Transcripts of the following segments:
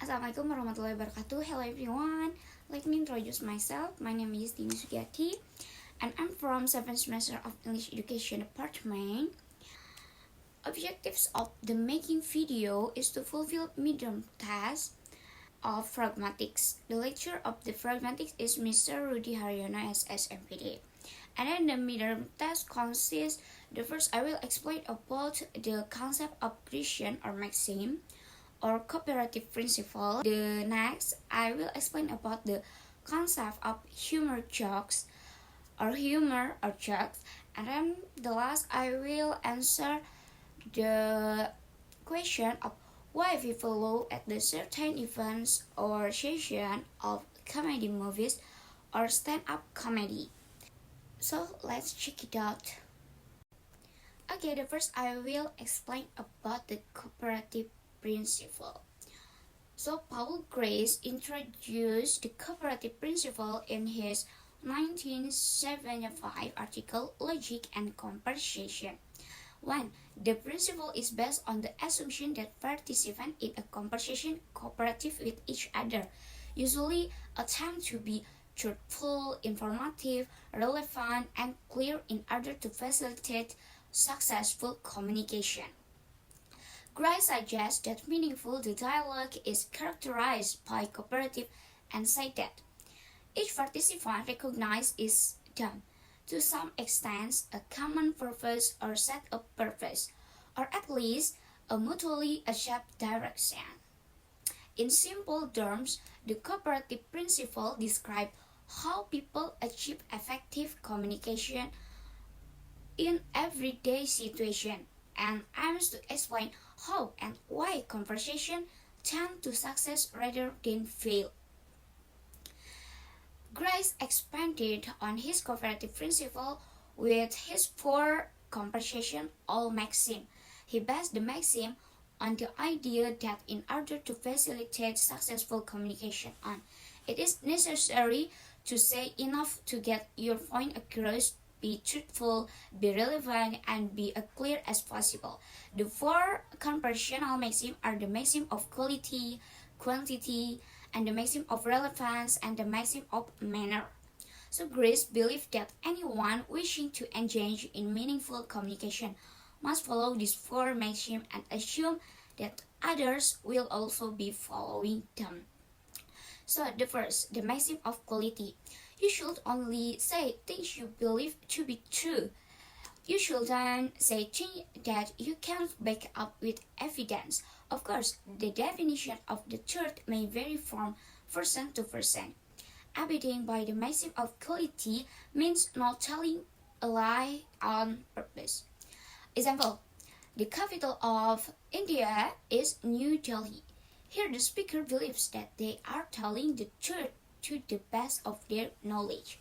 Assalamualaikum warahmatullahi wabarakatuh. Hello everyone. Let me introduce myself. My name is Dini Sugiyati and I'm from 7th semester of English Education Department. Objectives of the making video is to fulfill midterm task of Pragmatics. The lecturer of the Pragmatics is Mr. Rudy Haryono as SMPD. And then the midterm task consists, the first I will explain about the concept of Christian or maxim or cooperative principle. The next, I will explain about the concept of humor jokes. And then the last, I will answer the question of why people look at the certain events or session of comedy movies or stand-up comedy. So let's check it out. Okay, the first I will explain about the cooperative principle. So Paul Grace introduced the cooperative principle in his 1975 article Logic and Conversation. 1. The principle is based on the assumption that participants in a conversation cooperative with each other, usually attempt to be truthful, informative, relevant, and clear in order to facilitate successful communication. Grace suggests that meaningful dialogue is characterized by cooperative and say that each participant recognizes them to some extent a common purpose or set of purpose, or at least a mutually accepted direction. In simple terms, the cooperative principle describes how people achieve effective communication in everyday situations, and aims to explain how and why conversation tend to success rather than fail. Grace expanded on his cooperative principle with his 4 conversation all maxim. He based the maxim on the idea that in order to facilitate successful communication it is necessary to say enough to get your point across, be truthful, be relevant, and be as clear as possible. The 4 conversational maxims are the maxim of quality, quantity, and the maxim of relevance, and the maxim of manner. So Grace believed that anyone wishing to engage in meaningful communication must follow these 4 maxims and assume that others will also be following them. So the first, the maxim of quality. You should only say things you believe to be true. You shouldn't say things that you can't back up with evidence. Of course, the definition of the truth may vary from person to person. Abiding by the maxim of quality means not telling a lie on purpose. Example, the capital of India is New Delhi. Here the speaker believes that they are telling the truth to the best of their knowledge.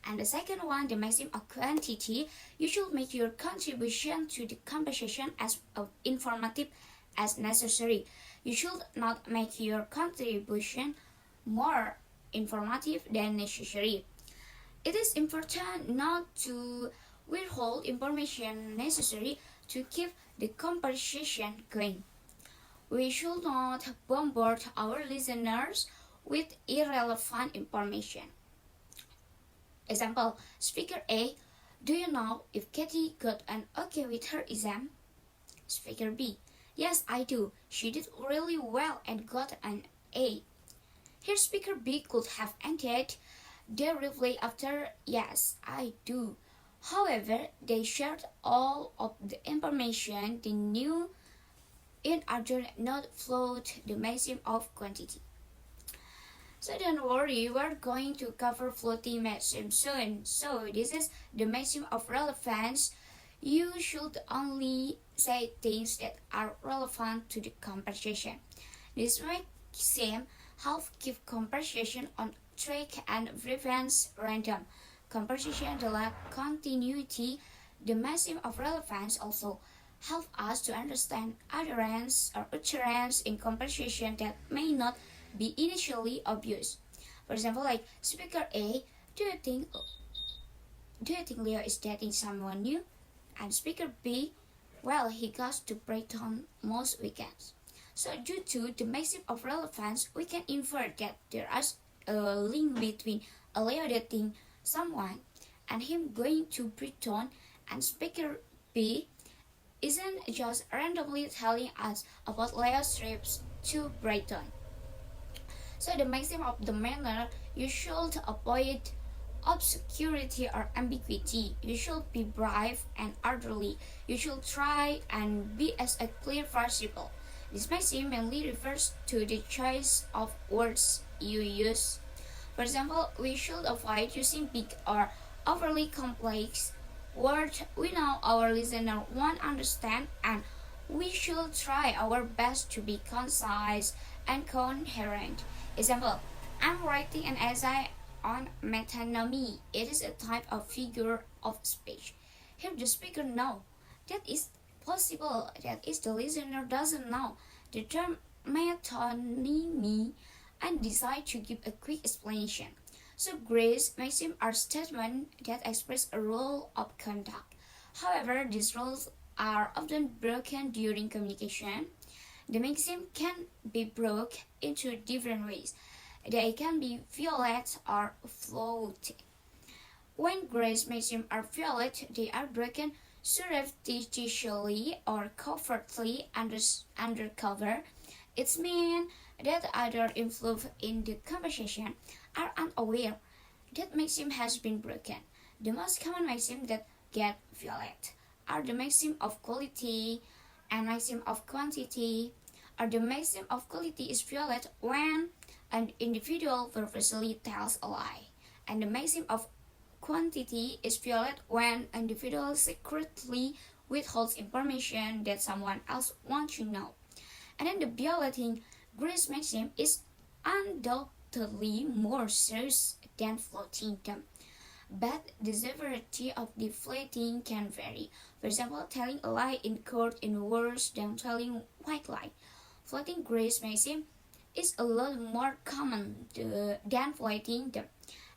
And the second one, the maxim of quantity. You should make your contribution to the conversation as informative as necessary. You should not make your contribution more informative than necessary. It is important not to withhold information necessary to keep the conversation going. We should not bombard our listeners with irrelevant information. Example, Speaker A, do you know if Katie got an OK with her exam? Speaker B, yes, I do. She did really well and got an A. Here Speaker B could have ended their reply after, yes, I do. However, they shared all of the information they knew in order not float the maxim of quantity. So don't worry, we're going to cover floating maxim soon. So this is the maxim of relevance. You should only say things that are relevant to the conversation. This maxim helps keep conversation on track and prevents random conversation that lack continuity. The maxim of relevance also help us to understand utterance or utterance in conversation that may not be initially obvious. For example, like Speaker A, do you think Leo is dating someone new? And Speaker B, well, he goes to Brighton most weekends. So due to the maxim of relevance, we can infer that there is a link between Leo dating someone and him going to Britain, and speaker B isn't just randomly telling us about Leo's trips to Brighton. So the maxim of the manner, you should avoid obscurity or ambiguity. You should be brave and orderly. You should try and be as clear as possible. This maxim mainly refers to the choice of words you use. For example, we should avoid using big or overly complex words we know our listener won't understand, and we should try our best to be concise and coherent. Example, I'm writing an essay on metonymy. It is a type of figure of speech. Here the speaker knows that is possible, that is the listener doesn't know the term metonymy and decide to give a quick explanation. So grace maxim are statements that express a rule of conduct. However, these rules are often broken during communication. The maxim can be broken into different ways. They can be violate or floating. When grace maxims are violated, they are broken surreptitiously or covertly undercover. It means that other involved in the conversation are unaware that maxim has been broken. The most common maxim that get violated are the maxim of quality and maxim of quantity. Or the maxim of quality is violated when an individual purposely tells a lie, and the maxim of quantity is violated when an individual secretly withholds information that someone else wants to know. And then the violating grace maxim is undoubtedly more serious than floating them. But the severity of the flating can vary. For example, telling a lie in court is worse than telling white lie. Floating grace maxim is a lot more common than floating them,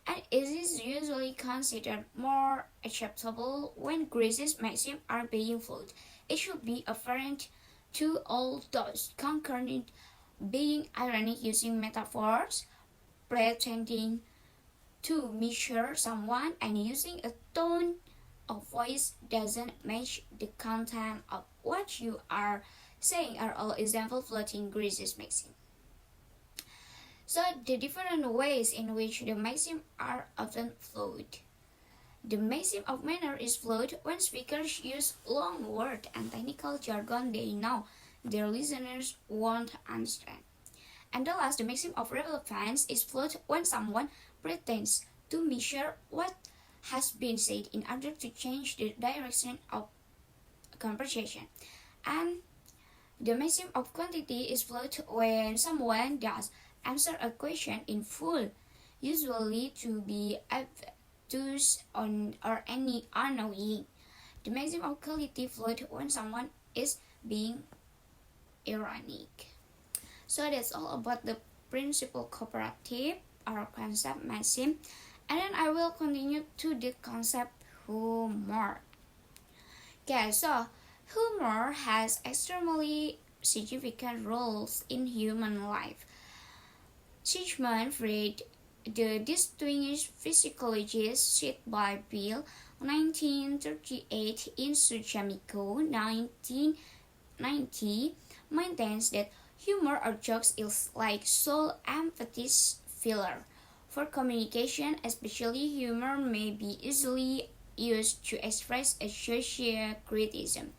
and it is usually considered more acceptable when graces maxim are being floated. It should be apparent to all those concerned being ironic using metaphors, pretending to measure someone, and using a tone of voice doesn't match the content of what you are saying are all example floating graces maxim. So the different ways in which the maxim are often floated. The maxim of manner is floated when speakers use long words and technical jargon they know their listeners won't understand. And the last, the maxim of relevance is floated when someone pretends to measure what has been said in order to change the direction of conversation. And the maxim of quantity is floated when someone does answer a question in full, usually to be obtuse or any annoying. The maxim of quality floated when someone is being ironic. So that's all about the principle cooperative or concept maxim, and then I will continue to the concept humor. Okay, so humor has extremely significant roles in human life. Sigmund Freud, the distinguished physiologist, cited by Bill 1938 in Sujamiko 1990, maintains that humor or jokes is like soul empathy filler. For communication, especially, humor may be easily used to express a social criticism.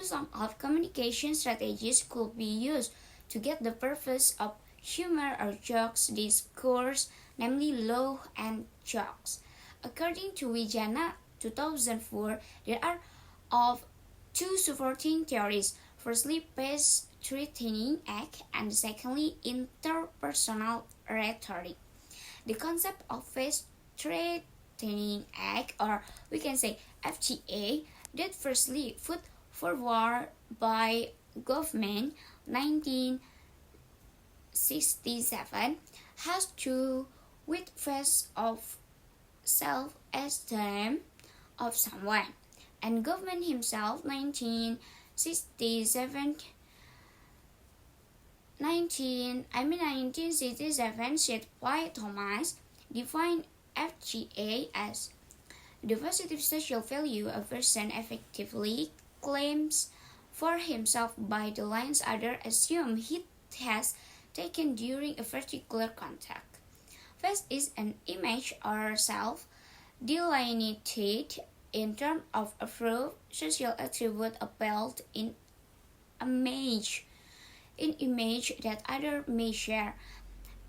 Some of communication strategies could be used to get the purpose of humor or jokes discourse, namely law and jokes. According to Wijana 2004, there are of two supporting theories. Firstly, pace-threatening act, and secondly, interpersonal rhetoric. The concept of pace-threatening act, or we can say FTA, that firstly put forward by government 1967, has to with face of self-esteem of someone, and government himself 1967 1967, said by Thomas, defined FGA as the positive social value a person effectively claims for himself by the lines others assume he has taken during a particular contact. Face is an image or self delineated in terms of approved social attribute applied in image that others may share,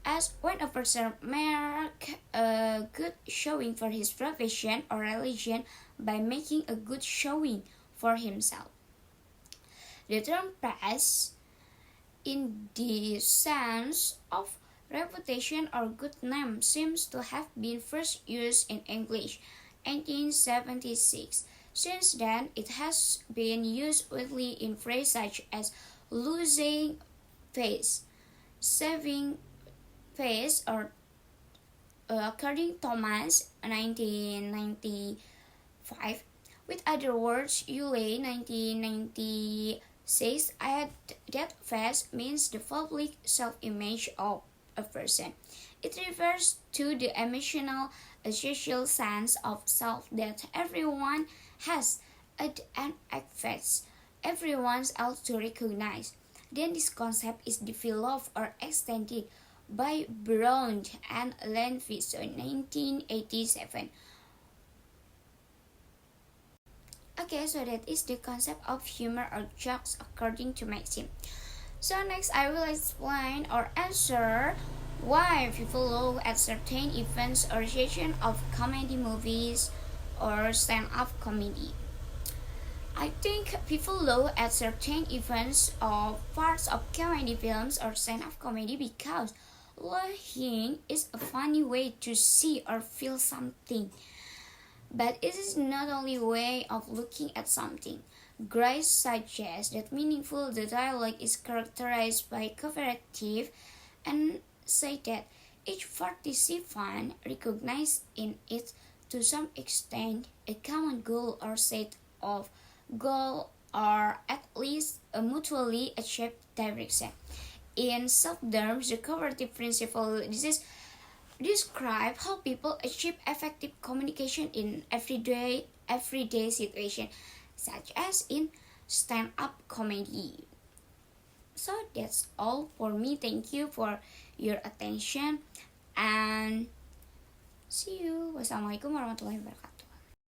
as when a person makes a good showing for his profession or religion by making a good showing for himself. The term praise, in the sense of reputation or good name, seems to have been first used in English 1876. Since then, it has been used widely in phrases such as losing face, saving face, or according Thomas 1995. With other words, Yule 1996 added that face means the public self-image of a person. It refers to the emotional and social sense of self that everyone has and expects everyone else to recognize. Then this concept is developed or extended by Brown and Lenfitz in 1987. Okay, so that is the concept of humor or jokes according to Maxim. So next I will explain or answer why people look at certain events or situations of comedy movies or stand-up comedy. I think people look at certain events or parts of comedy films or stand-up comedy because laughing is a funny way to see or feel something. But it is not only a way of looking at something. Grace suggests that meaningful the dialogue is characterized by cooperative and say that each participant recognizes in it to some extent a common goal or set of goal or at least a mutually achieved direction. In soft terms, the cooperative principle describe how people achieve effective communication in everyday situation, such as in stand-up comedy. So that's all for me. Thank you for your attention and see you. Wassalamualaikum warahmatullahi wabarakatuh.